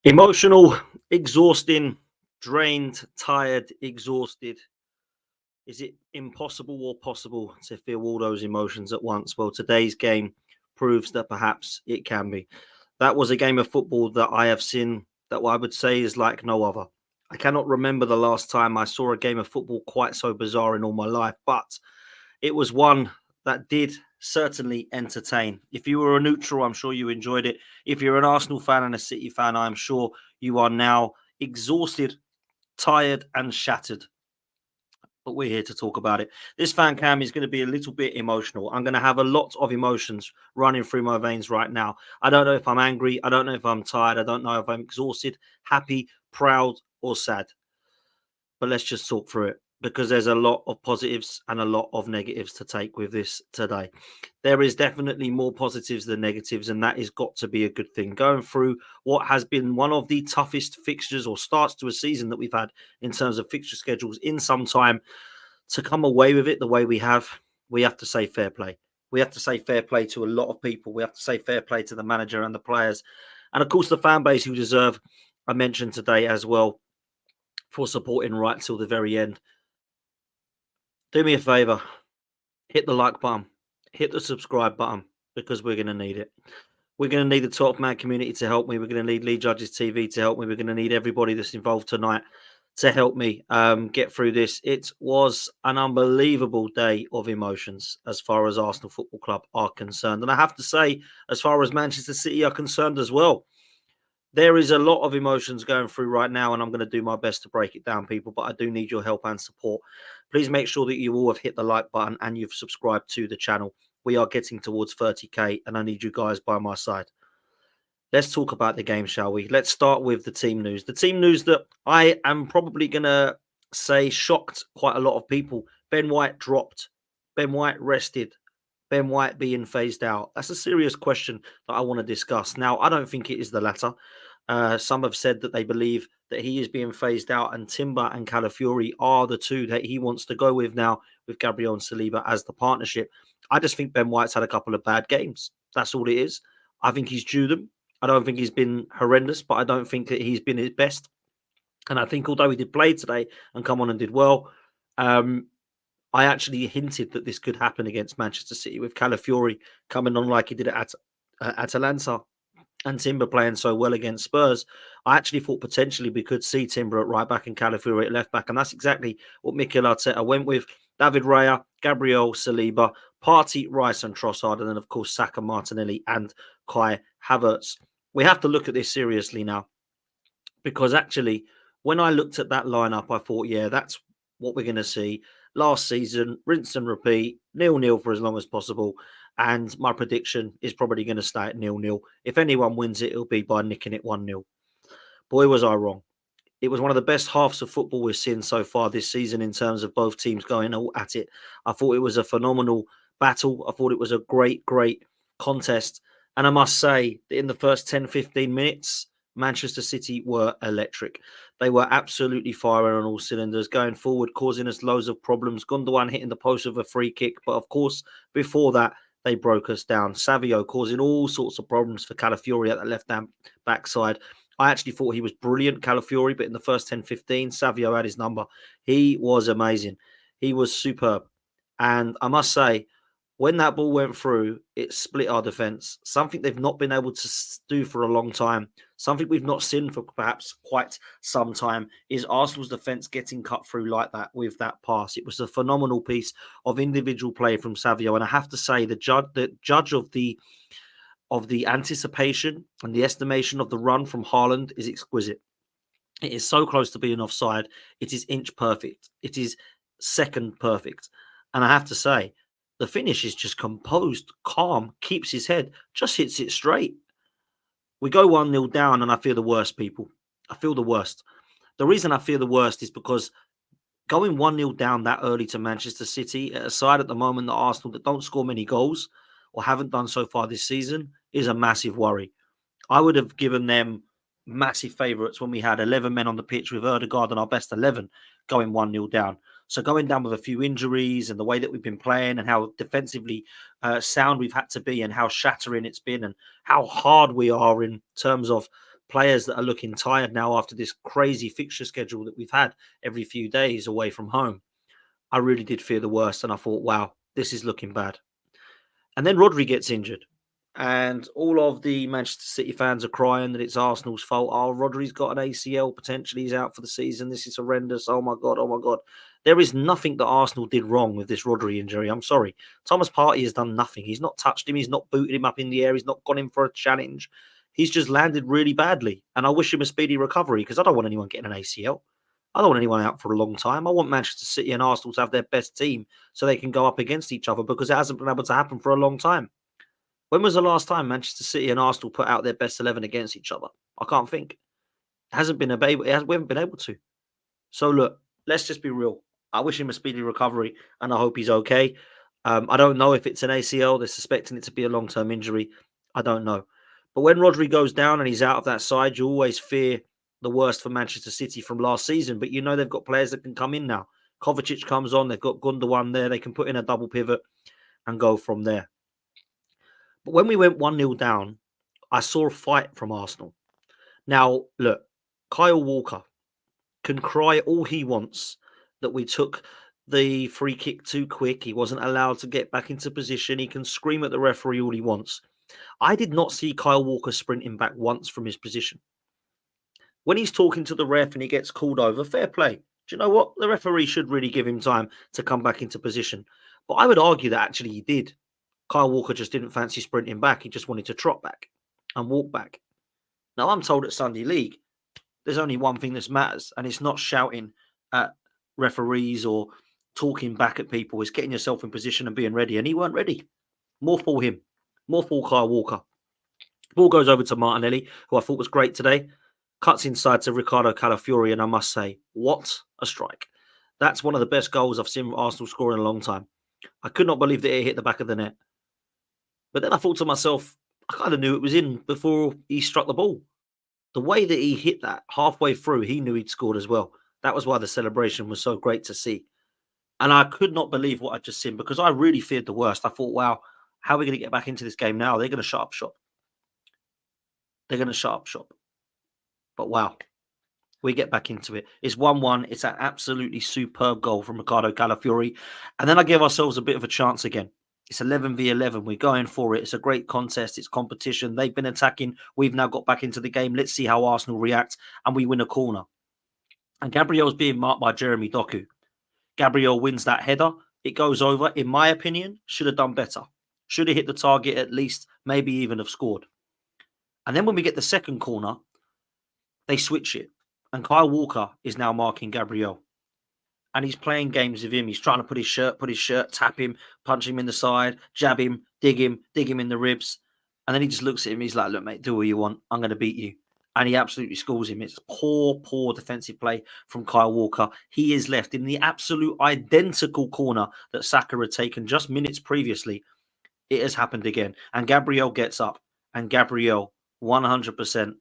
Emotional, exhausting, drained, tired, exhausted. Is it impossible or possible to feel all those emotions at once? Well, today's game proves that perhaps it can be. That was a game of football that I have seen that I would say is like no other. I cannot remember the last time I saw a game of football quite so bizarre in all my life, but it was one that did certainly entertain. If you were a neutral, I'm sure you enjoyed it. If you're an Arsenal fan and a City fan, I'm sure you are now exhausted, tired, and shattered. But we're here to talk about it. This fan cam is going to be a little bit emotional. I'm going to have a lot of emotions running through my veins right now. I don't know if I'm angry. I don't know if I'm tired. I don't know if I'm exhausted, happy, proud, or sad. But let's just talk through it because there's a lot of positives and a lot of negatives to take with this today. There is definitely more positives than negatives, and that has got to be a good thing. Going through what has been one of the toughest fixtures or starts to a season that we've had in terms of fixture schedules in some time, to come away with it the way we have to say fair play. We have to say fair play to a lot of people. We have to say fair play to the manager and the players. And of course, the fan base who deserve a mention today as well for supporting right till the very end. Do me a favor, hit the like button, hit the subscribe button because we're going to need it. We're going to need the top man community to help me. We're going to need Lee Judges TV to help me. We're going to need everybody that's involved tonight to help me get through this. It was an unbelievable day of emotions as far as Arsenal Football Club are concerned. And I have to say, as far as Manchester City are concerned as well, there is a lot of emotions going through right now, and I'm going to do my best to break it down, people. But I do need your help and support. Please make sure that you all have hit the like button and you've subscribed to the channel. We are getting towards 30k, and I need you guys by my side. Let's talk about the game, shall we? Let's start with the team news. The team news that I am probably going to say shocked quite a lot of people. Ben White dropped. Ben White rested. Ben White being phased out. That's a serious question that I want to discuss. Now, I don't think it is the latter. Some have said that they believe that he is being phased out, and Timber and Calafiori are the two that he wants to go with now, with Gabriel and Saliba as the partnership. I just think Ben White's had a couple of bad games. That's all it is. I think he's due them. I don't think he's been horrendous, but I don't think that he's been his best. And I think although he did play today and come on and did well, I actually hinted that this could happen against Manchester City with Calafiori coming on like he did at Atalanta and Timber playing so well against Spurs. I actually thought potentially we could see Timber at right back and Calafiori at left back. And that's exactly what Mikel Arteta went with. David Raya, Gabriel Saliba, Partey, Rice and Trossard, and then, of course, Saka, Martinelli and Kai Havertz. We have to look at this seriously now because actually, when I looked at that lineup, I thought, yeah, that's what we're going to see. Last season, rinse and repeat, 0-0 for as long as possible. And my prediction is probably going to stay at 0-0. If anyone wins it, it'll be by nicking it 1-0. Boy, was I wrong. It was one of the best halves of football we've seen so far this season in terms of both teams going all at it. I thought it was a phenomenal battle. I thought it was a great, great contest. And I must say that in the first 10, 15 minutes, Manchester City were electric. They were absolutely firing on all cylinders, going forward, causing us loads of problems. Gundogan hitting the post with a free kick. But of course, before that, they broke us down. Savio causing all sorts of problems for Calafiori at the left-hand backside. I actually thought he was brilliant, Calafiori, but in the first 10, 15, Savio had his number. He was amazing. He was superb. And I must say, when that ball went through, it split our defence. Something they've not been able to do for a long time. Something we've not seen for perhaps quite some time is Arsenal's defence getting cut through like that with that pass. It was a phenomenal piece of individual play from Savio. And I have to say, the judge of the anticipation and the estimation of the run from Haaland is exquisite. It is so close to being offside. It is inch perfect. It is second perfect. And I have to say, the finish is just composed, calm, keeps his head, just hits it straight. We go 1-0 down and I feel the worst, people. I feel the worst. The reason I feel the worst is because going 1-0 down that early to Manchester City, at a side at the moment that Arsenal that don't score many goals or haven't done so far this season, is a massive worry. I would have given them massive favourites when we had 11 men on the pitch with Ødegaard and our best 11 going 1-0 down. So going down with a few injuries and the way that we've been playing and how defensively sound we've had to be and how shattering it's been and how hard we are in terms of players that are looking tired now after this crazy fixture schedule that we've had every few days away from home. I really did fear the worst, and I thought, wow, this is looking bad. And then Rodri gets injured. And all of the Manchester City fans are crying that it's Arsenal's fault. Oh, Rodri's got an ACL. Potentially he's out for the season. This is horrendous. Oh, my God. Oh, my God. There is nothing that Arsenal did wrong with this Rodri injury. I'm sorry. Thomas Partey has done nothing. He's not touched him. He's not booted him up in the air. He's not gone in for a challenge. He's just landed really badly. And I wish him a speedy recovery because I don't want anyone getting an ACL. I don't want anyone out for a long time. I want Manchester City and Arsenal to have their best team so they can go up against each other because it hasn't been able to happen for a long time. When was the last time Manchester City and Arsenal put out their best 11 against each other? I can't think. It hasn't been able. We haven't been able to. So look, let's just be real. I wish him a speedy recovery, and I hope he's okay. I don't know if it's an ACL. They're suspecting it to be a long-term injury. I don't know. But when Rodri goes down and he's out of that side, you always fear the worst for Manchester City from last season. But you know they've got players that can come in now. Kovacic comes on. They've got Gundogan there. They can put in a double pivot and go from there. But when we went 1-0 down, I saw a fight from Arsenal. Now, look, Kyle Walker can cry all he wants that we took the free kick too quick. He wasn't allowed to get back into position. He can scream at the referee all he wants. I did not see Kyle Walker sprinting back once from his position. When he's talking to the ref and he gets called over, fair play. Do you know what? The referee should really give him time to come back into position. But I would argue that actually he did. Kyle Walker just didn't fancy sprinting back. He just wanted to trot back and walk back. Now, I'm told at Sunday League, there's only one thing that matters, and it's not shouting at referees or talking back at people. It's getting yourself in position and being ready. And he weren't ready. More for him. More for Kyle Walker. Ball goes over to Martinelli, who I thought was great today. Cuts inside to Ricardo Calafiori, and I must say, what a strike. That's one of the best goals I've seen Arsenal score in a long time. I could not believe that it hit the back of the net. But then I thought to myself, I kind of knew it was in before he struck the ball. The way that he hit that halfway through, he knew he'd scored as well. That was why the celebration was so great to see. And I could not believe what I'd just seen because I really feared the worst. I thought, wow, how are we going to get back into this game now? They're going to shut up shop. They're going to shut up shop. But wow, we get back into it. It's 1-1. It's an absolutely superb goal from Ricardo Calafiori. And then I give ourselves a bit of a chance again. It's 11v11. We're going for it. It's a great contest. It's competition. They've been attacking. We've now got back into the game. Let's see how Arsenal react. And we win a corner. And Gabriel's being marked by Jeremy Doku. Gabriel wins that header. It goes over. In my opinion, should have done better. Should have hit the target at least. Maybe even have scored. And then when we get the second corner, they switch it. And Kyle Walker is now marking Gabriel. And he's playing games with him. He's trying to put his shirt, tap him, punch him in the side, jab him, dig him in the ribs. And then he just looks at him. He's like, look, mate, do what you want. I'm going to beat you. And he absolutely scores him. It's poor defensive play from Kyle Walker. He is left in the absolute identical corner that Saka had taken just minutes previously. It has happened again. And Gabriel gets up. And Gabriel, 100%,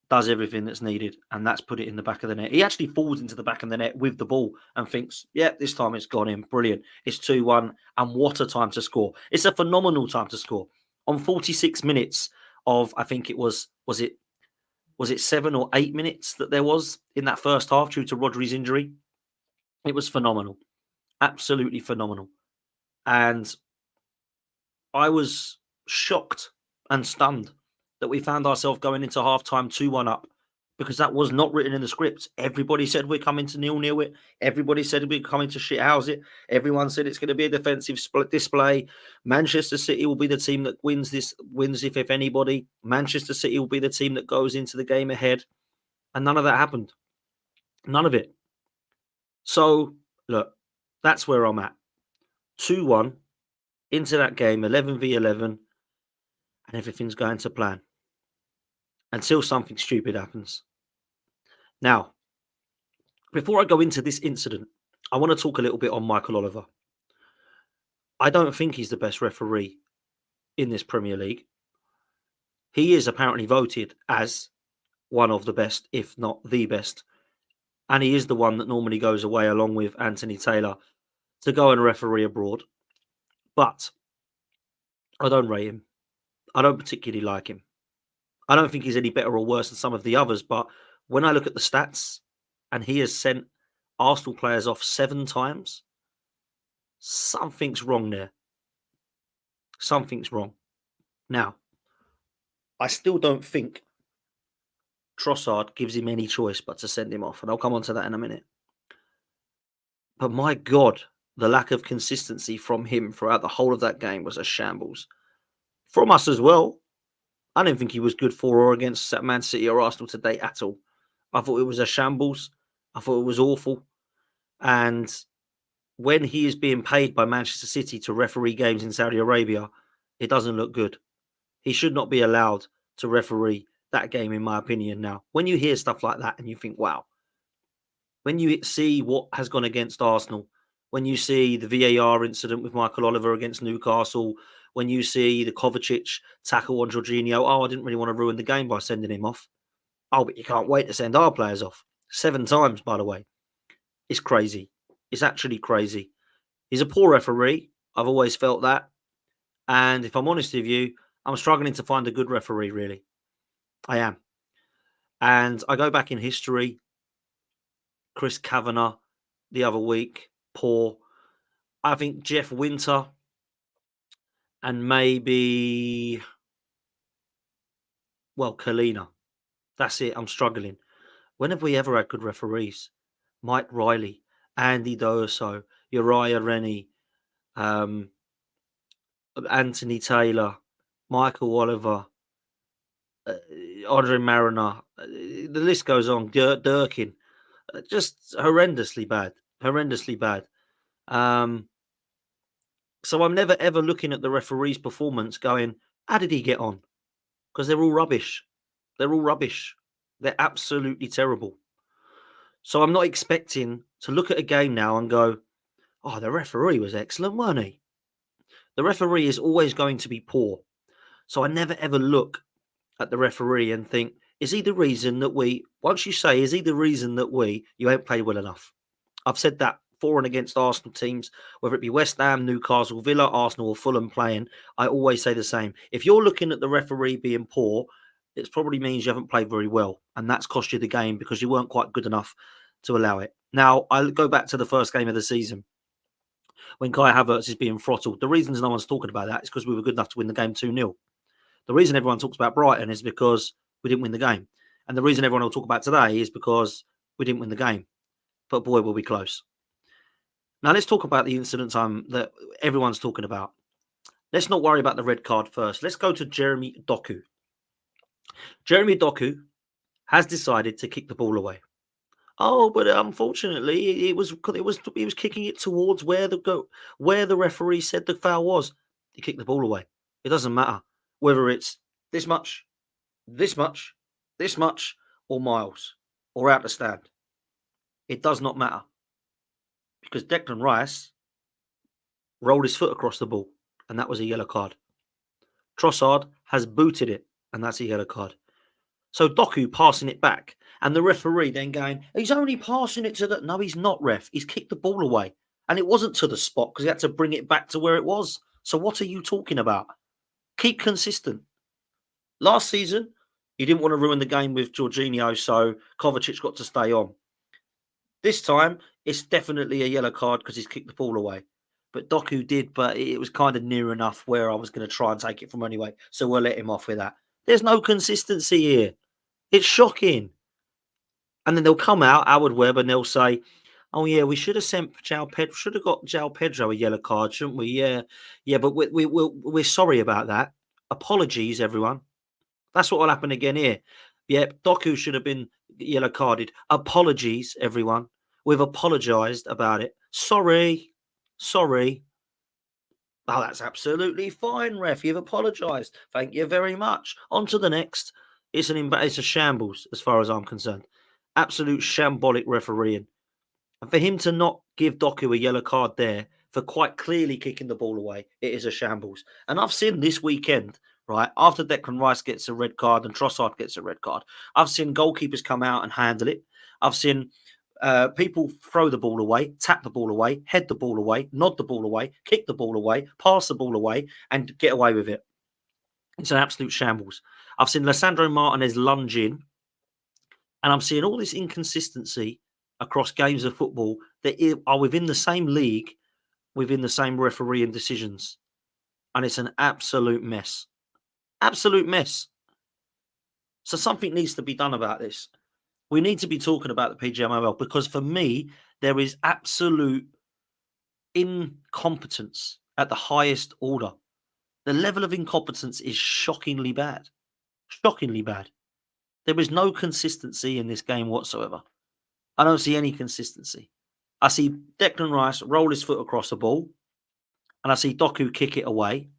does everything that's needed, and that's put it in the back of the net. He actually falls into the back of the net with the ball and thinks, yeah, this time it's gone in. Brilliant. It's 2-1, and what a time to score. It's a phenomenal time to score. On 46 minutes of, I think it was it 7 or 8 minutes that there was in that first half due to Rodri's injury? It was phenomenal. Absolutely phenomenal. And I was shocked and stunned that we found ourselves going into halftime 2-1 up because that was not written in the script. Everybody said we're coming to 0-0 it. Everybody said we're coming to shithouse it. Everyone said it's going to be a defensive display. Manchester City will be the team that wins if anybody. Manchester City will be the team that goes into the game ahead. And none of that happened. None of it. So, look, that's where I'm at. 2-1 into that game, 11v11, and everything's going to plan until something stupid happens. Now, before I go into this incident, I want to talk a little bit on Michael Oliver. I don't think he's the best referee in this Premier League. He is apparently voted as one of the best, if not the best. And he is the one that normally goes away along with Anthony Taylor to go and referee abroad. But I don't rate him. I don't particularly like him. I don't think he's any better or worse than some of the others, but when I look at the stats and he has sent Arsenal players off 7 times, something's wrong there. Something's wrong. Now, I still don't think Trossard gives him any choice but to send him off, and I'll come on to that in a minute. But my God, the lack of consistency from him throughout the whole of that game was a shambles. From us as well. I don't think he was good for or against Man City or Arsenal today at all. I thought it was a shambles. I thought it was awful. And when he is being paid by Manchester City to referee games in Saudi Arabia, it doesn't look good. He should not be allowed to referee that game, in my opinion. Now, when you hear stuff like that and you think, wow, when you see what has gone against Arsenal, when you see the VAR incident with Michael Oliver against Newcastle, when you see the Kovacic tackle on Jorginho, oh, I didn't really want to ruin the game by sending him off. Oh, but you can't wait to send our players off. 7 times, by the way. It's crazy. It's actually crazy. He's a poor referee. I've always felt that. And if I'm honest with you, I'm struggling to find a good referee, really. I am. And I go back in history. Chris Kavanagh the other week, poor. I think Jeff Winter and maybe, well, Kalina. That's it. I'm struggling. When have we ever had good referees? Mike Riley, Andy Doerso, Uriah Rennie, Anthony Taylor, Michael Oliver, Audrey Mariner. The list goes on. Durkin. Just horrendously bad. Horrendously bad. So I'm never ever looking at the referee's performance going, how did he get on? Because they're all rubbish. They're all rubbish. They're absolutely terrible. So I'm not expecting to look at a game now and go, oh, the referee was excellent, weren't he? The referee is always going to be poor. So I never ever look at the referee and think, is he the reason that once you say, is he the reason that you ain't played well enough? I've said that for and against Arsenal teams, whether it be West Ham, Newcastle, Villa, Arsenal or Fulham playing, I always say the same. If you're looking at the referee being poor, it probably means you haven't played very well. And that's cost you the game because you weren't quite good enough to allow it. Now, I'll go back to the first game of the season when Kai Havertz is being throttled. The reasons no one's talking about that is because we were good enough to win the game 2-0. The reason everyone talks about Brighton is because we didn't win the game. And the reason everyone will talk about today is because we didn't win the game. But boy, will we close. Now, let's talk about the incidents that everyone's talking about. Let's not worry about the red card first. Let's go to Jeremy Doku. Jeremy Doku has decided to kick the ball away. Oh, but unfortunately, he was kicking it towards where the referee said the foul was. He kicked the ball away. It doesn't matter whether it's this much, this much, this much, or miles, or out the stand. It does not matter. Because Declan Rice rolled his foot across the ball, and that was a yellow card. Trossard has booted it, and that's a yellow card. So Doku passing it back, and the referee then going, he's only passing it to the... No, he's not, ref. He's kicked the ball away. And it wasn't to the spot because he had to bring it back to where it was. So what are you talking about? Keep consistent. Last season, he didn't want to ruin the game with Jorginho, so Kovacic got to stay on. This time, it's definitely a yellow card because he's kicked the ball away. But Doku did, but it was kind of near enough where I was going to try and take it from anyway. So we'll let him off with that. There's no consistency here. It's shocking. And then they'll come out, Howard Webb, and they'll say, oh, yeah, we should have sent should have got João Pedro a yellow card, shouldn't we? Yeah, but we're sorry about that. Apologies, everyone. That's what will happen again here. Yeah, Doku should have been yellow carded. Apologies, everyone. We've apologised about it. Sorry. Oh, that's absolutely fine, ref. You've apologised. Thank you very much. On to the next. It's a shambles as far as I'm concerned. Absolute shambolic refereeing. And for him to not give Doku a yellow card there for quite clearly kicking the ball away, it is a shambles. And I've seen this weekend, right, after Declan Rice gets a red card and Trossard gets a red card, I've seen goalkeepers come out and handle it. I've seen people throw the ball away, tap the ball away, head the ball away, nod the ball away, kick the ball away, pass the ball away, and get away with it. It's an absolute shambles. I've seen Lissandro Martinez lunge in, and I'm seeing all this inconsistency across games of football that are within the same league, within the same referee and decisions. And it's an absolute mess. Absolute mess. So something needs to be done about this. We need to be talking about the PGMOL because for me, there is absolute incompetence at the highest order. The level of incompetence is shockingly bad. Shockingly bad. There is no consistency in this game whatsoever. I don't see any consistency. I see Declan Rice roll his foot across the ball, and I see Doku kick it away.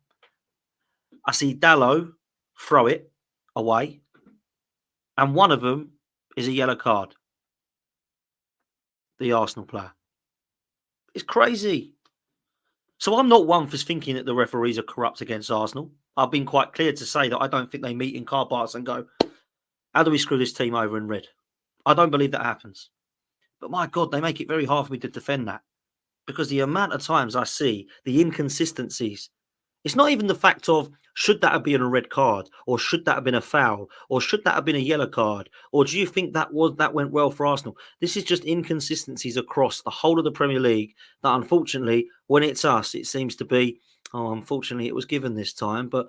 I see Dalot throw it away, and one of them is a yellow card. The Arsenal player. It's crazy. So I'm not one for thinking that the referees are corrupt against Arsenal. I've been quite clear to say that I don't think they meet in car parks and go, how do we screw this team over in red? I don't believe that happens. But my God, they make it very hard for me to defend that. Because the amount of times I see the inconsistencies, it's not even the fact of should that have been a red card, or should that have been a foul, or should that have been a yellow card, or do you think that went well for Arsenal? This is just inconsistencies across the whole of the Premier League that unfortunately, when it's us, it seems to be, oh, unfortunately it was given this time, but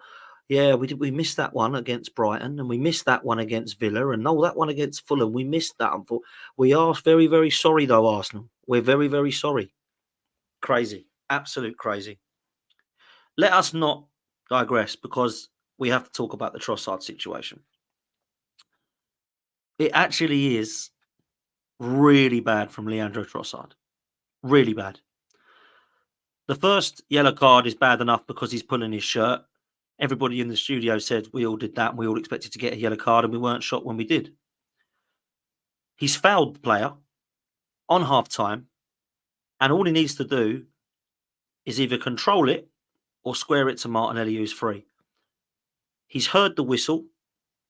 yeah, we missed that one against Brighton, and we missed that one against Villa, and no, that one against Fulham, we missed that. We are very, very sorry though, Arsenal. We're very, very sorry. Crazy. Absolute crazy. Let us not digress because we have to talk about the Trossard situation. It actually is really bad from Leandro Trossard. Really bad. The first yellow card is bad enough because he's pulling his shirt. Everybody in the studio said we all did that and we all expected to get a yellow card and we weren't shocked when we did. He's fouled the player on half-time, and all he needs to do is either control it or square it to Martinelli, who's free. He's heard the whistle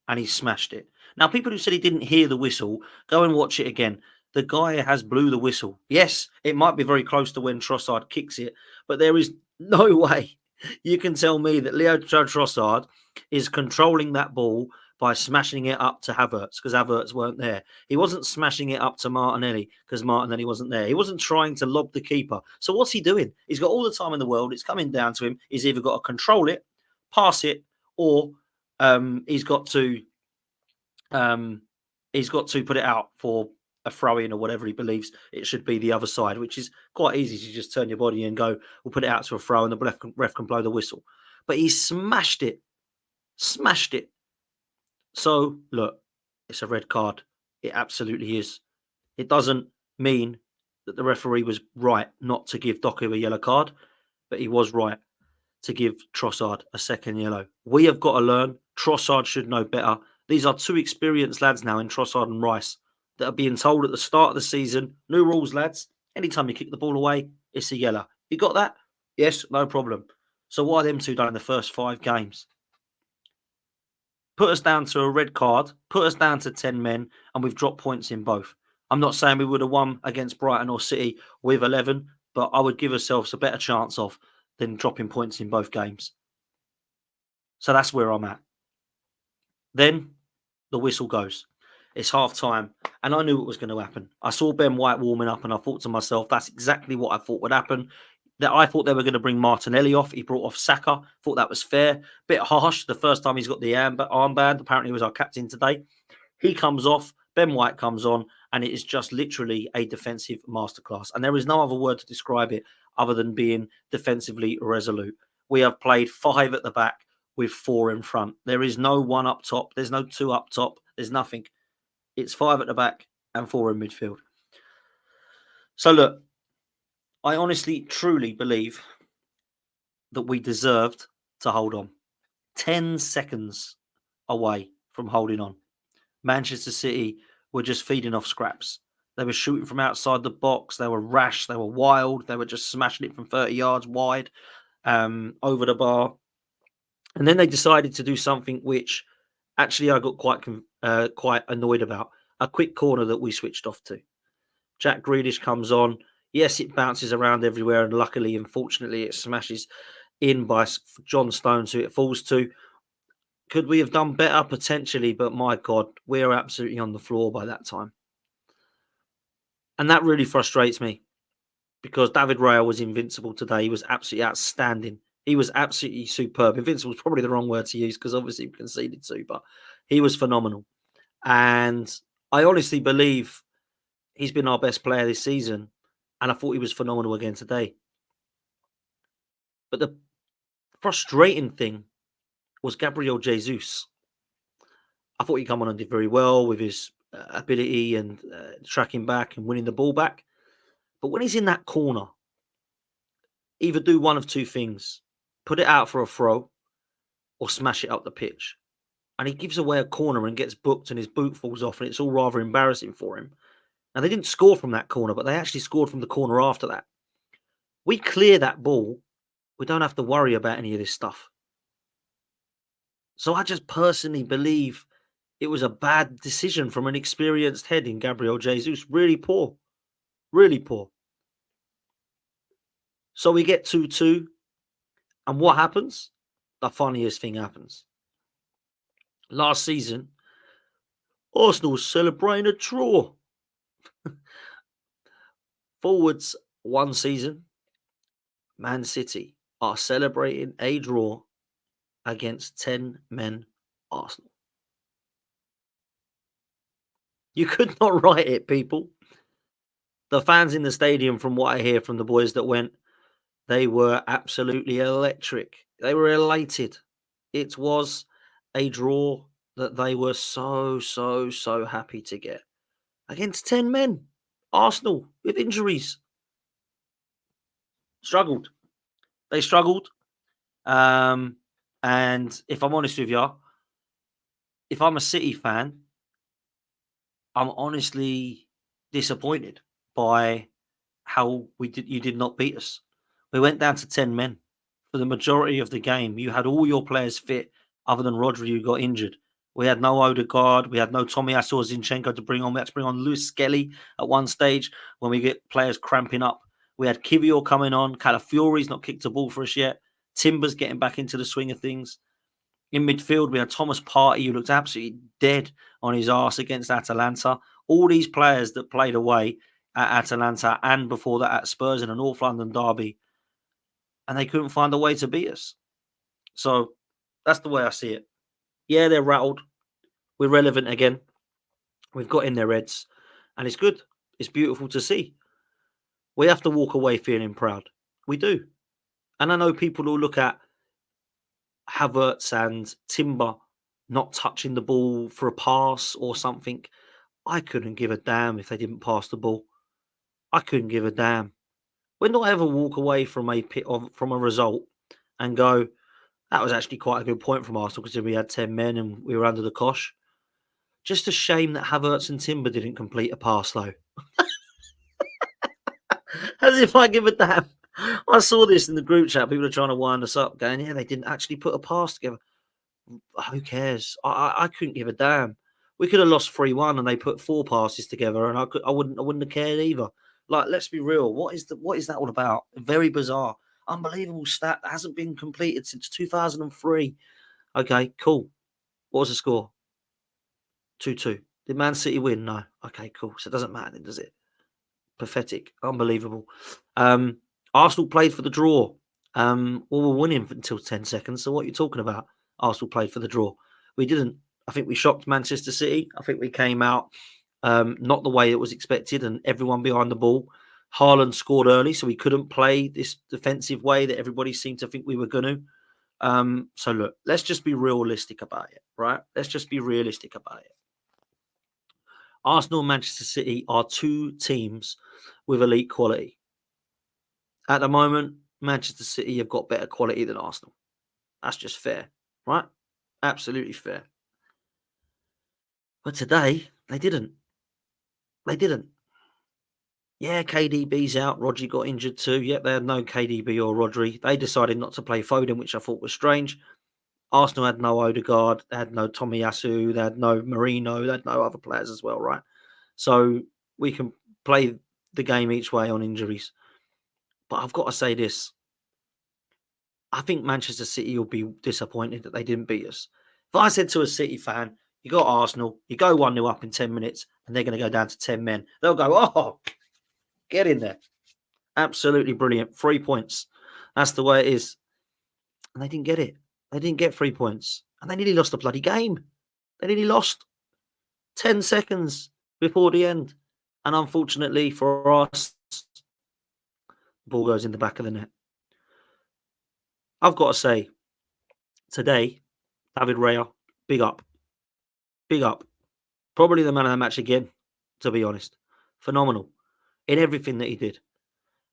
and he's smashed it. Now, people who said he didn't hear the whistle, go and watch it again. The guy has blew the whistle. Yes, it might be very close to when Trossard kicks it, but there is no way you can tell me that Leo Trossard is controlling that ball by smashing it up to Havertz because Havertz weren't there. He wasn't smashing it up to Martinelli because Martinelli wasn't there. He wasn't trying to lob the keeper. So what's he doing? He's got all the time in the world. It's coming down to him. He's either got to control it, pass it, or he's got to put it out for a throw-in or whatever he believes it should be the other side, which is quite easy to just turn your body and go, we'll put it out to a throw and the ref can blow the whistle. But he smashed it. Smashed it. So, look, it's a red card. It absolutely is. It doesn't mean that the referee was right not to give Doku a yellow card, but he was right to give Trossard a second yellow. We have got to learn. Trossard should know better. These are two experienced lads now in Trossard and Rice that are being told at the start of the season, new rules, lads. Anytime you kick the ball away, it's a yellow. You got that? Yes, no problem. So why them two done in the first 5 games? Put us down to a red card, put us down to 10 men, and we've dropped points in both. I'm not saying we would have won against Brighton or City with 11, but I would give ourselves a better chance of than dropping points in both games. So that's where I'm at. Then the whistle goes. It's half-time, and I knew what was going to happen. I saw Ben White warming up, and I thought to myself, that's exactly what I thought would happen. That I thought they were going to bring Martinelli off. He brought off Saka. Thought that was fair. Bit harsh the first time he's got the armband. Apparently he was our captain today. He comes off. Ben White comes on. And it is just literally a defensive masterclass. And there is no other word to describe it other than being defensively resolute. We have played 5 at the back with 4 in front. There is no 1 up top. There's no 2 up top. There's nothing. It's 5 at the back and 4 in midfield. So look, I honestly, truly believe that we deserved to hold on. 10 seconds away from holding on. Manchester City were just feeding off scraps. They were shooting from outside the box. They were rash. They were wild. They were just smashing it from 30 yards wide over the bar. And then they decided to do something which actually I got quite annoyed about. A quick corner that we switched off to. Jack Grealish comes on. Yes, it bounces around everywhere, and luckily, unfortunately, it smashes in by John Stones, who it falls to. Could we have done better? Potentially, but my God, we're absolutely on the floor by that time. And that really frustrates me because David Raya was invincible today. He was absolutely outstanding. He was absolutely superb. Invincible is probably the wrong word to use because obviously we conceded to, but he was phenomenal. And I honestly believe he's been our best player this season. And I thought he was phenomenal again today. But the frustrating thing was Gabriel Jesus. I thought he come on and did very well with his ability and tracking back and winning the ball back. But when he's in that corner, either do one of two things: put it out for a throw or smash it up the pitch. And he gives away a corner and gets booked and his boot falls off and it's all rather embarrassing for him. Now, they didn't score from that corner, but they actually scored from the corner after that. We clear that ball, we don't have to worry about any of this stuff. So I just personally believe it was a bad decision from an experienced head in Gabriel Jesus. Really poor. Really poor. So we get 2-2. And what happens? The funniest thing happens. Last season, Arsenal was celebrating a draw. Forwards one season, Man City are celebrating a draw against 10 men Arsenal. You could not write it, people. The fans in the stadium, from what I hear from the boys that went, they were absolutely electric. They were elated. It was a draw that they were so happy to get against 10 men. Arsenal with injuries. Struggled. They struggled. And if I'm honest with you, if I'm a City fan, I'm honestly disappointed by how you did not beat us. We went down to 10 men for the majority of the game. You had all your players fit other than Rodri, who got injured. We had no Odegaard. We had no Tomiyasu or Zinchenko to bring on. We had to bring on Lewis Skelly at one stage when we get players cramping up. We had Kivior coming on. Calafiori's not kicked a ball for us yet. Timber's getting back into the swing of things. In midfield, we had Thomas Partey, who looked absolutely dead on his arse against Atalanta. All these players that played away at Atalanta and before that at Spurs in a North London derby, and they couldn't find a way to beat us. So that's the way I see it. Yeah, they're rattled. We're relevant again. We've got in their heads, and it's good. It's beautiful to see. We have to walk away feeling proud. We do. And I know people will look at Havertz and Timber not touching the ball for a pass or something. I couldn't give a damn if they didn't pass the ball. I couldn't give a damn. When do I ever walk away from a result and go, that was actually quite a good point from Arsenal because we had 10 men and we were under the cosh? Just a shame that Havertz and Timber didn't complete a pass, though. As if I give a damn. I saw this in the group chat. People are trying to wind us up, going, yeah, they didn't actually put a pass together. Who cares? I couldn't give a damn. We could have lost 3-1 and they put 4 passes together, and I wouldn't have cared either. Like, let's be real. What is that all about? Very bizarre, unbelievable stat that hasn't been completed since 2003. Okay, cool. What was the score? 2-2. Did Man City win? No. Okay, cool. So it doesn't matter then, does it? Pathetic. Unbelievable. Arsenal played for the draw. Well, we're winning until 10 seconds. So what are you talking about? Arsenal played for the draw. We didn't. I think we shocked Manchester City. I think we came out not the way it was expected and everyone behind the ball. Haaland scored early, so we couldn't play this defensive way that everybody seemed to think we were going to. So look, let's just be realistic about it, right? Let's just be realistic about it. Arsenal and Manchester City are two teams with elite quality. At the moment, Manchester City have got better quality than Arsenal. That's just fair, right? Absolutely fair. But today, they didn't. They didn't. Yeah, KDB's out. Rodri got injured too. Yep, they had no KDB or Rodri. They decided not to play Foden, which I thought was strange. Arsenal had no Odegaard. They had no Tomiyasu. They had no Marino. They had no other players as well, right? So we can play the game each way on injuries. But I've got to say this. I think Manchester City will be disappointed that they didn't beat us. If I said to a City fan, you got Arsenal, you go 1-0 up in 10 minutes, and they're going to go down to 10 men, they'll go, oh, get in there. Absolutely brilliant. 3 points. That's the way it is. And they didn't get it. They didn't get 3 points. And they nearly lost the bloody game. They nearly lost 10 seconds before the end. And unfortunately for us, the ball goes in the back of the net. I've got to say, today, David Raya, big up. Big up. Probably the man of the match again, to be honest. Phenomenal in everything that he did.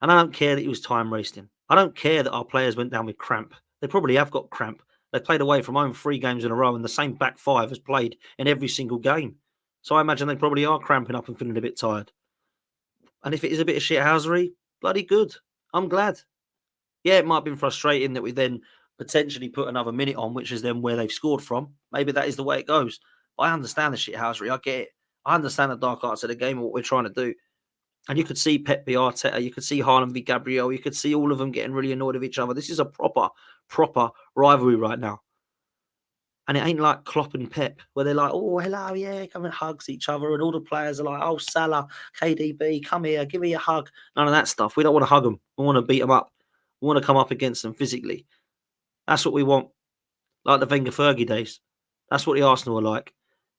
And I don't care that he was time wasting. I don't care that our players went down with cramp. They probably have got cramp. They played away from home 3 games in a row, and the same back 5 has played in every single game. So I imagine they probably are cramping up and feeling a bit tired. And if it is a bit of shithousery, bloody good. I'm glad. Yeah, it might have been frustrating that we then potentially put another minute on, which is then where they've scored from. Maybe that is the way it goes. But I understand the shithousery. I get it. I understand the dark arts of the game and what we're trying to do. And you could see Pep v Arteta, you could see Haaland v Gabriel, you could see all of them getting really annoyed with each other. This is a proper rivalry right now. And it ain't like Klopp and Pep, where they're like, oh, hello, yeah, come and hugs each other. And all the players are like, oh, Salah, KDB, come here, give me a hug. None of that stuff. We don't want to hug them. We want to beat them up. We want to come up against them physically. That's what we want. Like the Wenger Fergie days. That's what the Arsenal are like.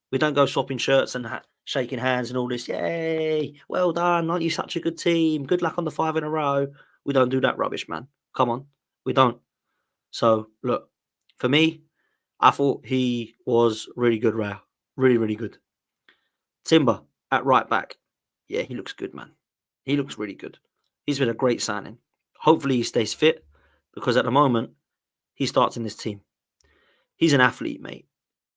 We don't go swapping shirts and shaking hands and all this. Yay, well done. Aren't you such a good team? Good luck on the 5 in a row. We don't do that rubbish, man. Come on. We don't. So, look, for me, I thought he was really good, Raya. Really, really good. Timber at right back. Yeah, he looks good, man. He looks really good. He's been a great signing. Hopefully he stays fit, because at the moment, he starts in this team. He's an athlete, mate.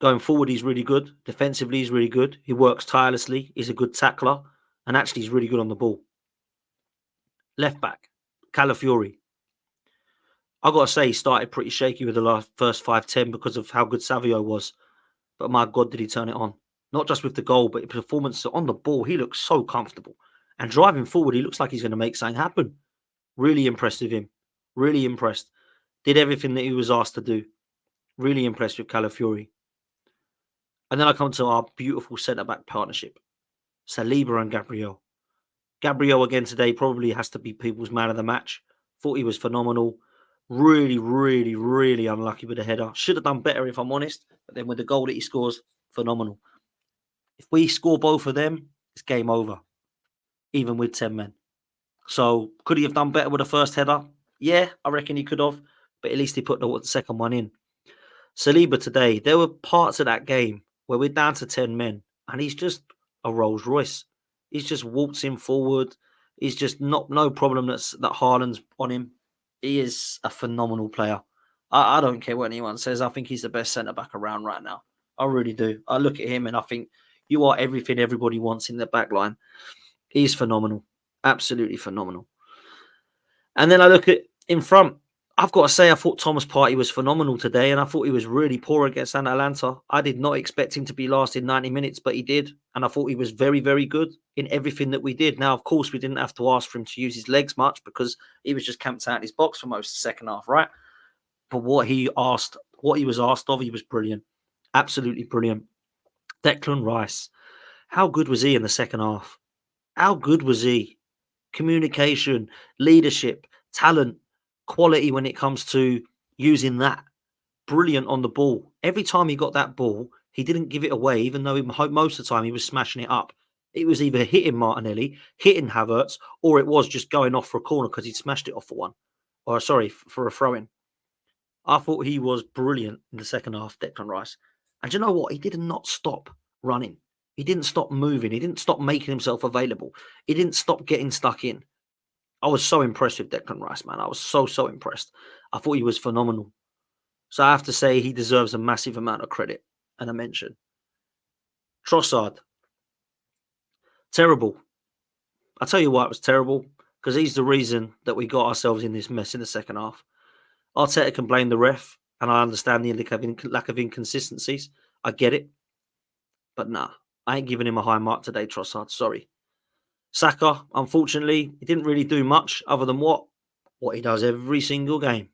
Going forward, he's really good. Defensively, he's really good. He works tirelessly. He's a good tackler. And actually, he's really good on the ball. Left back, Calafiori. I've got to say, he started pretty shaky with the first 5-10 because of how good Savio was. But my God, did he turn it on. Not just with the goal, but performance on the ball. He looks so comfortable. And driving forward, he looks like he's going to make something happen. Really impressed with him. Really impressed. Did everything that he was asked to do. Really impressed with Calafiori. And then I come to our beautiful centre-back partnership. Saliba and Gabriel. Gabriel again today probably has to be people's man of the match. Thought he was phenomenal. Really, really, really unlucky with the header. Should have done better if I'm honest. But then with the goal that he scores, phenomenal. If we score both of them, it's game over. Even with 10 men. So could he have done better with the first header? Yeah, I reckon he could have. But at least he put the second one in. Saliba today, there were parts of that game where we're down to 10 men and he's just a Rolls Royce. He's just waltzing forward. He's just no problem that Haaland's on him. He is a phenomenal player. I don't care what anyone says. I think he's the best centre-back around right now. I really do. I look at him and I think you are everything everybody wants in the back line. He's phenomenal. Absolutely phenomenal. And then I look at in front. I've got to say, I thought Thomas Partey was phenomenal today, and I thought he was really poor against Atalanta. I did not expect him to be last in 90 minutes, but he did. And I thought he was very, very good in everything that we did. Now, of course, we didn't have to ask for him to use his legs much because he was just camped out in his box for most of the second half, right? But what he was asked of, he was brilliant. Absolutely brilliant. Declan Rice. How good was he in the second half? How good was he? Communication, leadership, talent, quality when it comes to using that. Brilliant on the ball. Every time he got that ball, he didn't give it away, even though most of the time he was smashing it up. It was either hitting Martinelli, hitting Havertz, or it was just going off for a corner because he'd smashed it off for one. Or sorry, for a throw-in. I thought he was brilliant in the second half, Declan Rice. And you know what? He did not stop running. He didn't stop moving. He didn't stop making himself available. He didn't stop getting stuck in. I was so impressed with Declan Rice, man. I was so impressed. I thought he was phenomenal. So I have to say he deserves a massive amount of credit and a mention. Trossard. Terrible. I'll tell you why it was terrible. Because he's the reason that we got ourselves in this mess in the second half. Arteta can blame the ref. And I understand the lack of inconsistencies. I get it. But nah. I ain't giving him a high mark today, Trossard. Sorry. Saka, unfortunately, he didn't really do much other than what he does every single game.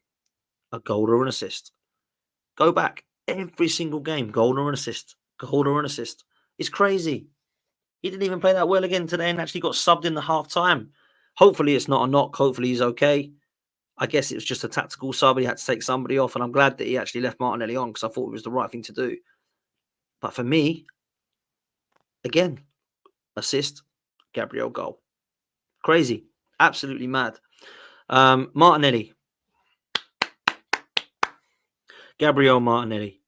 A goal or an assist. Go back. Every single game, goal or an assist, goal or an assist. It's crazy. He didn't even play that well again today and actually got subbed in the half time. Hopefully it's not a knock. Hopefully he's okay. I guess it was just a tactical sub. He had to take somebody off, and I'm glad that he actually left Martinelli on because I thought it was the right thing to do. But for me, again, assist, Gabriel goal. Crazy. Absolutely mad. Martinelli. Gabriel Martinelli.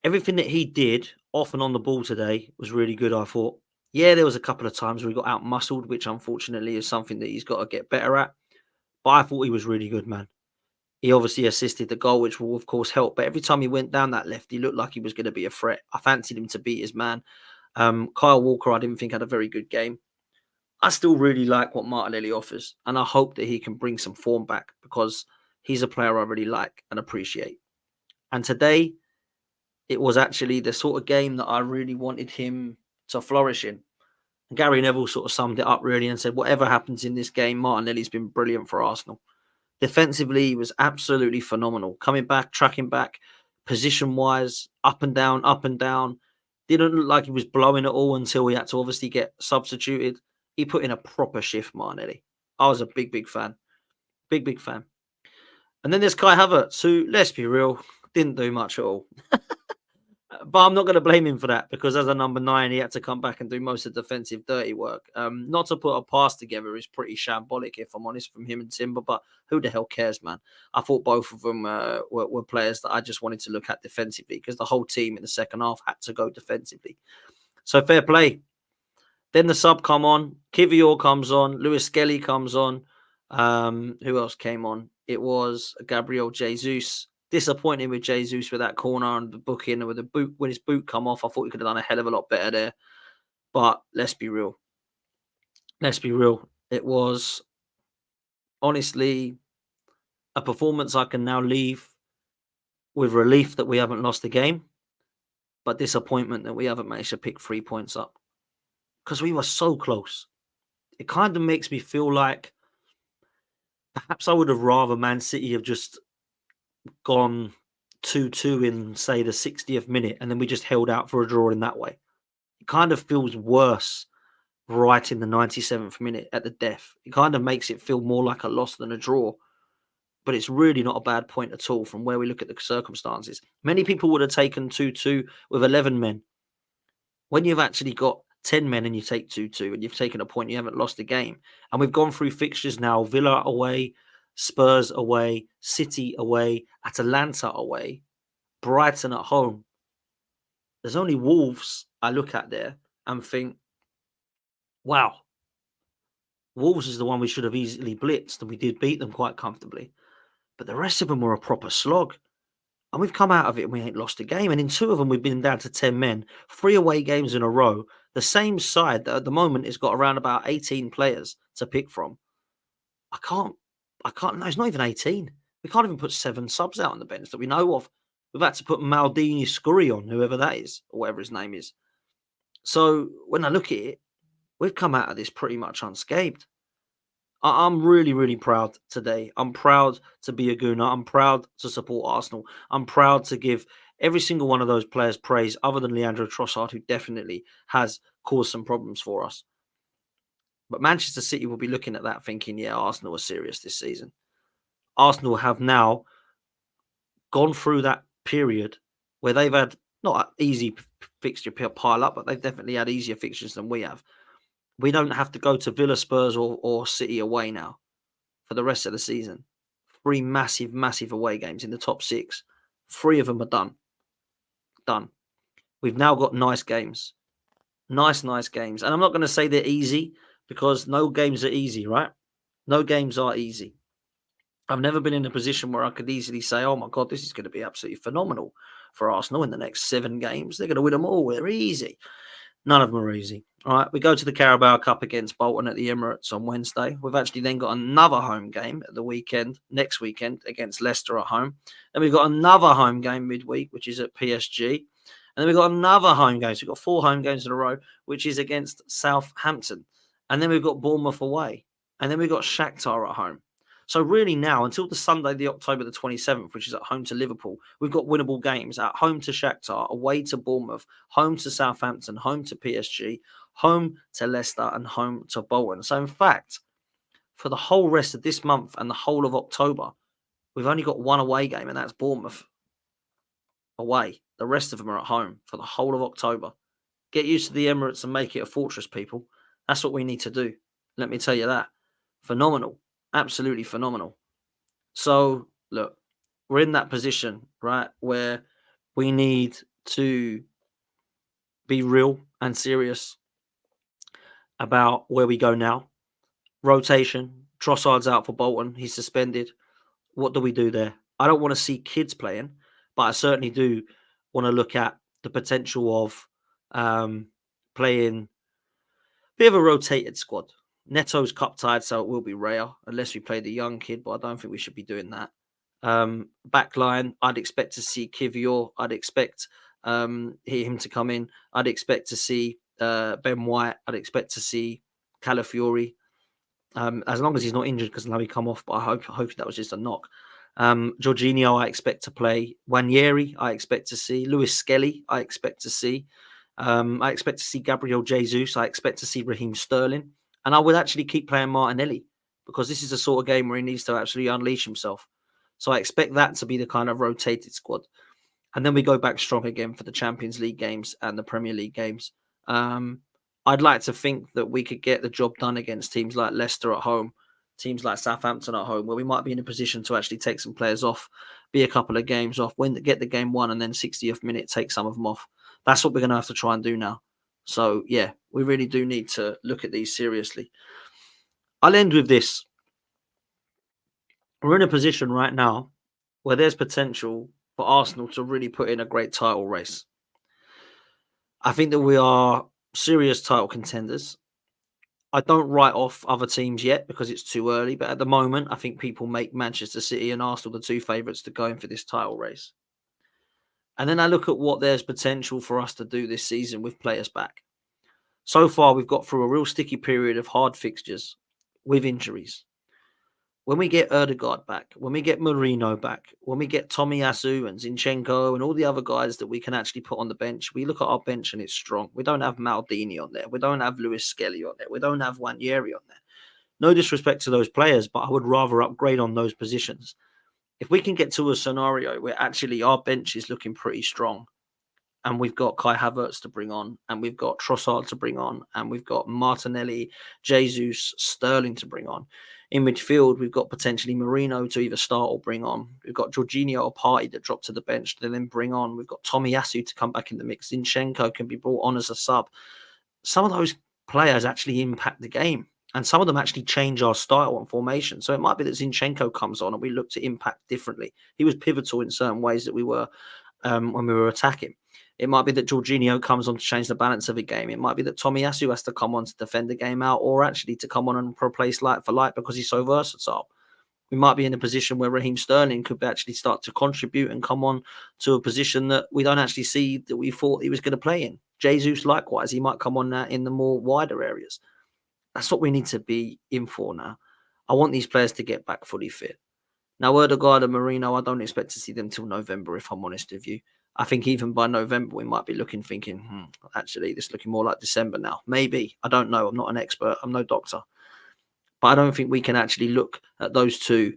Everything that he did off and on the ball today was really good, I thought. Yeah, there was a couple of times where he got out-muscled, which unfortunately is something that he's got to get better at. But I thought he was really good, man. He obviously assisted the goal, which will, of course, help. But every time he went down that left, he looked like he was going to be a threat. I fancied him to beat his man. Kyle Walker, I didn't think had a very good game. I still really like what Martinelli offers, and I hope that he can bring some form back because he's a player I really like and appreciate. And today, it was actually the sort of game that I really wanted him to flourish in. And Gary Neville sort of summed it up really and said, whatever happens in this game, Martinelli's been brilliant for Arsenal. Defensively, he was absolutely phenomenal. Coming back, tracking back, position-wise, up and down, up and down. Didn't look like he was blowing at all until he had to obviously get substituted. He put in a proper shift, Martinelli. I was a big, big fan. Big, big fan. And then there's Kai Havertz, who, let's be real, didn't do much at all. But I'm not going to blame him for that because as a number 9, he had to come back and do most of the defensive dirty work. Not to put a pass together is pretty shambolic, if I'm honest, from him and Timber, but who the hell cares, man? I thought both of them were players that I just wanted to look at defensively because the whole team in the second half had to go defensively. So fair play. Then the sub come on. Kivior comes on. Lewis Skelly comes on. Who else came on? It was Gabriel Jesus. Disappointing with Jesus with that corner and the booking with the boot when his boot come off. I thought he could have done a hell of a lot better there. But let's be real. Let's be real. It was honestly a performance I can now leave with relief that we haven't lost the game, but disappointment that we haven't managed to pick 3 points up because we were so close. It kind of makes me feel like perhaps I would have rather Man City have just gone 2-2 in, say, the 60th minute, and then we just held out for a draw in that way. It kind of feels worse right in the 97th minute at the death. It kind of makes it feel more like a loss than a draw. But it's really not a bad point at all from where we look at the circumstances. Many people would have taken 2-2 with 11 men. When you've actually got 10 men and you take 2-2 and you've taken a point, you haven't lost the game. And we've gone through fixtures now, Villa away, Spurs away, City away, Atalanta away, Brighton at home. There's only Wolves I look at there and think, wow, Wolves is the one we should have easily blitzed, and we did beat them quite comfortably. But the rest of them were a proper slog. And we've come out of it and we ain't lost a game. And in 2 of them, we've been down to 10 men, 3 away games in a row. The same side that at the moment has got around about 18 players to pick from. No, it's not even 18. We can't even put 7 subs out on the bench that we know of. We've had to put Maldini Scurry on, whoever that is, or whatever his name is. So when I look at it, we've come out of this pretty much unscathed. I'm really, really proud today. I'm proud to be a Gooner. I'm proud to support Arsenal. I'm proud to give every single one of those players praise other than Leandro Trossard, who definitely has caused some problems for us. But Manchester City will be looking at that thinking, yeah, Arsenal are serious this season. Arsenal have now gone through that period where they've had not an easy fixture pile up, but they've definitely had easier fixtures than we have. We don't have to go to Villa, Spurs or City away now for the rest of the season. 3 massive, massive away games in the top 6. 3 of them are done. Done. We've now got nice games. Nice games. And I'm not going to say they're easy because no games are easy, right? No games are easy. I've never been in a position where I could easily say, oh my God, this is going to be absolutely phenomenal for Arsenal in the next 7 games. They're going to win them all. They're easy. None of them are easy. All right, we go to the Carabao Cup against Bolton at the Emirates on Wednesday. We've actually then got another home game at the weekend, next weekend, against Leicester at home. Then we've got another home game midweek, which is at PSG. And then we've got another home game. So we've got 4 home games in a row, which is against Southampton. And then we've got Bournemouth away. And then we've got Shakhtar at home. So really now, until the Sunday, the October the 27th, which is at home to Liverpool, we've got winnable games at home to Shakhtar, away to Bournemouth, home to Southampton, home to PSG, home to Leicester, and home to Bolton. So in fact, for the whole rest of this month and the whole of October, we've only got one away game, and that's Bournemouth away. The rest of them are at home for the whole of October. Get used to the Emirates and make it a fortress, people. That's what we need to do. Let me tell you that. Phenomenal. Absolutely phenomenal. So, look, we're in that position, right, where we need to be real and serious about where we go now. Rotation. Trossard's out for Bolton. He's suspended. What do we do there? I don't want to see kids playing, but I certainly do want to look at the potential of playing a bit of a rotated squad. Neto's cup tied, so it will be rare unless we play the young kid, but I don't think we should be doing that. Backline, I'd expect to see Kivior. I'd expect him to come in. I'd expect to see Ben White. I'd expect to see Calafiori. As long as he's not injured, because now he come off, but I hope that was just a knock. Jorginho, I expect to play. Wanyeri, I expect to see. Lewis Skelly, I expect to see. I expect to see Gabriel Jesus. I expect to see Raheem Sterling. And I would actually keep playing Martinelli, because this is a sort of game where he needs to actually unleash himself. So I expect that to be the kind of rotated squad. And then we go back strong again for the Champions League games and the Premier League games. I'd like to think that we could get the job done against teams like Leicester at home, teams like Southampton at home, where we might be in a position to actually take some players off, be a couple of games off, get the game won, and then 60th minute take some of them off. That's what we're going to have to try and do now. So, yeah, we really do need to look at these seriously. I'll end with this. We're in a position right now where there's potential for Arsenal to really put in a great title race. I think that we are serious title contenders. I don't write off other teams yet because it's too early, but at the moment, I think people make Manchester City and Arsenal the two favourites to go in for this title race. And then I look at what there's potential for us to do this season with players back. So far, we've got through a real sticky period of hard fixtures with injuries. When we get Erdegaard back, when we get Marino back, when we get Tomiyasu and Zinchenko and all the other guys that we can actually put on the bench, we look at our bench and it's strong. We don't have Maldini on there. We don't have Lewis Skelly on there. We don't have Wanyeri on there. No disrespect to those players, but I would rather upgrade on those positions. If we can get to a scenario where actually our bench is looking pretty strong, and we've got Kai Havertz to bring on, and we've got Trossard to bring on, and we've got Martinelli, Jesus, Sterling to bring on. In midfield, we've got potentially Marino to either start or bring on. We've got Jorginho or Party that dropped to the bench to then bring on. We've got Tomiyasu to come back in the mix. Zinchenko can be brought on as a sub. Some of those players actually impact the game, and some of them actually change our style and formation. So it might be that Zinchenko comes on and we look to impact differently. He was pivotal in certain ways that we were when we were attacking. It might be that Jorginho comes on to change the balance of the game. It might be that Tomiyasu has to come on to defend the game out, or actually to come on and replace light for light because he's so versatile. We might be in a position where Raheem Sterling could actually start to contribute and come on to a position that we don't actually see that we thought he was going to play in. Jesus, likewise, he might come on now in the more wider areas. That's what we need to be in for now. I want these players to get back fully fit. Now, Erdegaard and Marino, I don't expect to see them till November, if I'm honest with you. I think even by November, we might be thinking, actually, this is looking more like December now. Maybe. I don't know. I'm not an expert. I'm no doctor. But I don't think we can actually look at those two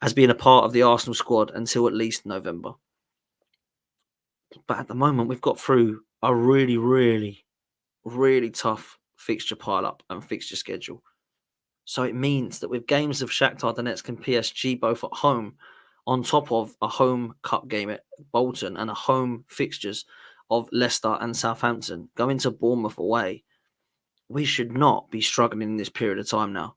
as being a part of the Arsenal squad until at least November. But at the moment, we've got through a really, really, really tough fixture pile-up and fixture schedule. So it means that with games of Shakhtar Donetsk and PSG both at home, on top of a home cup game at Bolton and a home fixtures of Leicester and Southampton, going to Bournemouth away, we should not be struggling in this period of time now.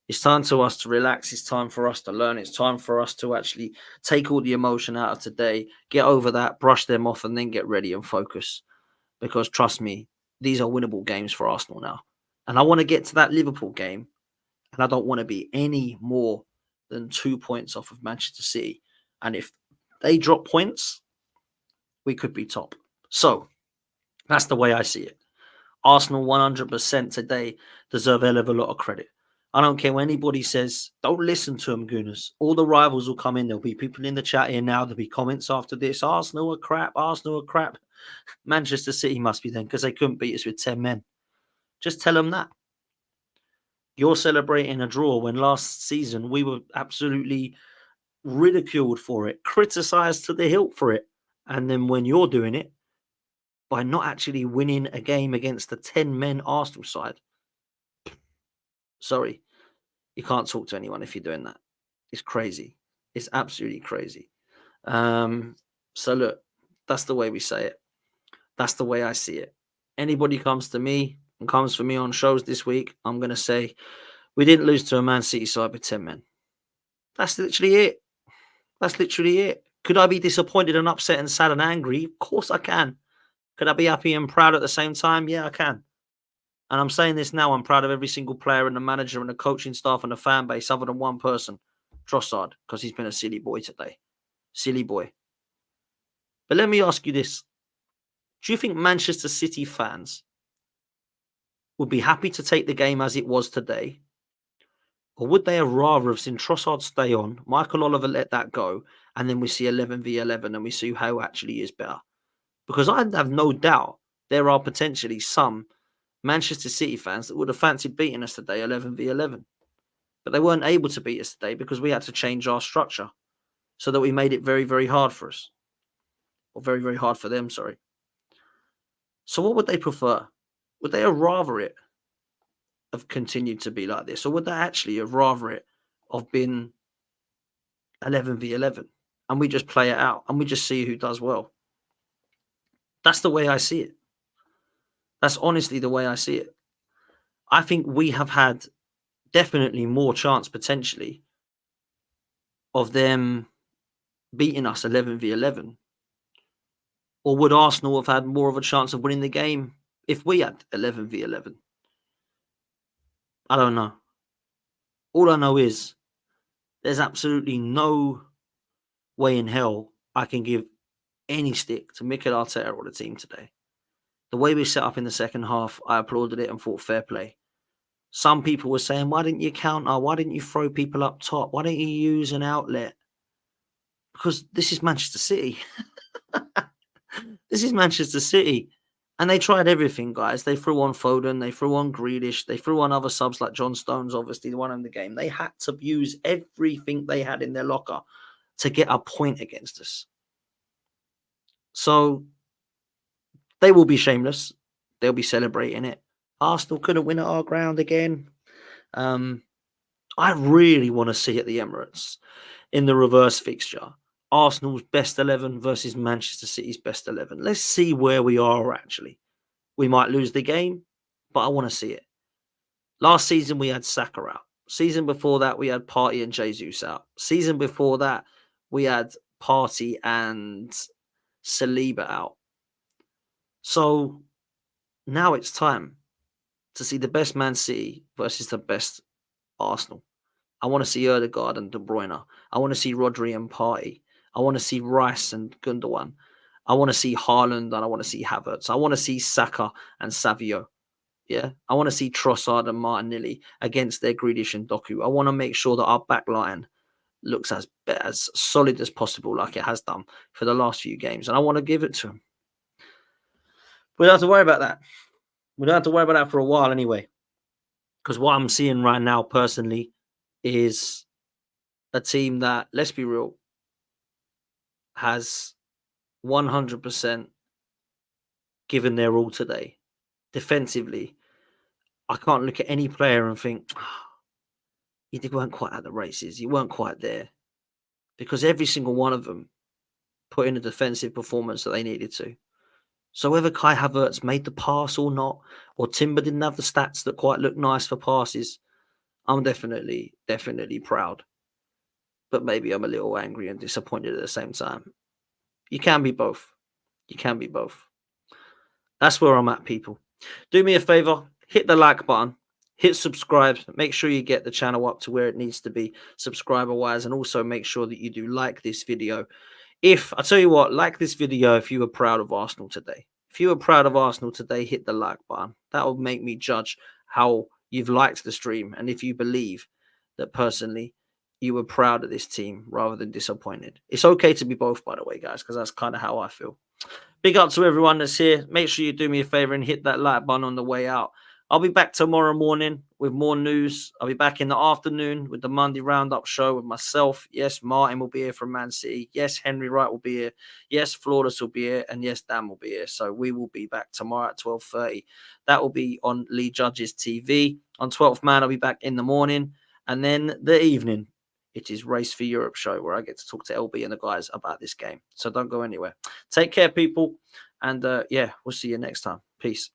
It's time for us to relax. It's time for us to learn. It's time for us to actually take all the emotion out of today, get over that, brush them off, and then get ready and focus. Because trust me, these are winnable games for Arsenal now. And I want to get to that Liverpool game, and I don't want to be any more than 2 points off of Manchester City. And if they drop points, we could be top. So that's the way I see it. Arsenal 100% today deserve a hell of a lot of credit. I don't care what anybody says. Don't listen to them, Gooners. All the rivals will come in. There'll be people in the chat here now. There'll be comments after this. Arsenal are crap. Arsenal are crap. Manchester City must be then because they couldn't beat us with 10 men. Just tell them that. You're celebrating a draw when last season we were absolutely ridiculed for it, criticised to the hilt for it. And then when you're doing it by not actually winning a game against the 10-men Arsenal side, sorry, you can't talk to anyone if you're doing that. It's crazy. It's absolutely crazy. So look, that's the way we say it. That's the way I see it. Anybody comes to me and comes for me on shows this week, I'm going to say, we didn't lose to a Man City side with 10 men. That's literally it. That's literally it. Could I be disappointed and upset and sad and angry? Of course I can. Could I be happy and proud at the same time? Yeah, I can. And I'm saying this now. I'm proud of every single player and the manager and the coaching staff and the fan base other than one person, Trossard, because he's been a silly boy today. Silly boy. But let me ask you this. Do you think Manchester City fans would be happy to take the game as it was today? Or would they have rather have seen Trossard stay on, Michael Oliver let that go, and then we see 11v11 and we see who actually is better? Because I have no doubt there are potentially some Manchester City fans that would have fancied beating us today 11v11. But they weren't able to beat us today because we had to change our structure so that we made it very, very hard for us. Or very, very hard for them, sorry. So what would they prefer? Would they have rather it have continued to be like this? Or would they actually have rather it have been 11v11 and we just play it out and we just see who does well? That's the way I see it. That's honestly the way I see it. I think we have had definitely more chance potentially of them beating us 11v11. Or would Arsenal have had more of a chance of winning the game if we had 11v11? I don't know. All I know is there's absolutely no way in hell I can give any stick to Mikel Arteta or the team today. The way we set up in the second half, I applauded it and thought fair play. Some people were saying, why didn't you counter? Why didn't you throw people up top? Why don't you use an outlet? Because this is Manchester City. This is Manchester City. And they tried everything, guys. They threw on Foden. They threw on Grealish. They threw on other subs like John Stones, obviously, the one in the game. They had to use everything they had in their locker to get a point against us. So they will be shameless. They'll be celebrating it. Arsenal couldn't win at our ground again. I really want to see at the Emirates in the reverse fixture Arsenal's best 11 versus Manchester City's best 11. Let's see where we are actually. We might lose the game, but I want to see it. Last season, we had Saka out. Season before that, we had Partey and Jesus out. Season before that, we had Partey and Saliba out. So now it's time to see the best Man City versus the best Arsenal. I want to see Ødegaard and De Bruyne. I want to see Rodri and Partey. I want to see Rice and Gundogan. I want to see Haaland and I want to see Havertz. I want to see Saka and Savio. Yeah, I want to see Trossard and Martinelli against their Grealish and Doku. I want to make sure that our back line looks as solid as possible, like it has done for the last few games. And I want to give it to them. We don't have to worry about that. We don't have to worry about that for a while anyway. Because what I'm seeing right now personally is a team that, let's be real, has 100% given their all today. Defensively, I can't look at any player and think, you weren't quite at the races. You weren't quite there. Because every single one of them put in a defensive performance that they needed to. So whether Kai Havertz made the pass or not, or Timber didn't have the stats that quite look nice for passes, I'm definitely proud. But maybe I'm a little angry and disappointed at the same time. You can be both. You can be both. That's where I'm at, people. Do me a favor, hit the like button, hit subscribe, make sure you get the channel up to where it needs to be subscriber-wise, and also make sure that you do like this video. I tell you what, like this video if you were proud of Arsenal today. If you were proud of Arsenal today, hit the like button. That will make me judge how you've liked the stream, and if you believe that personally you were proud of this team rather than disappointed. It's okay to be both, by the way, guys, because that's kind of how I feel. Big up to everyone that's here. Make sure you do me a favor and hit that like button on the way out. I'll be back tomorrow morning with more news. I'll be back in the afternoon with the Monday Roundup show with myself. Yes, Martin will be here from Man City. Yes, Henry Wright will be here. Yes, Flawless will be here. And yes, Dan will be here. So we will be back tomorrow at 12:30. That will be on Lee Judge's TV. On 12th Man, I'll be back in the morning. And then the evening, it is Race for Europe show where I get to talk to LB and the guys about this game. So don't go anywhere. Take care, people. And yeah, we'll see you next time. Peace.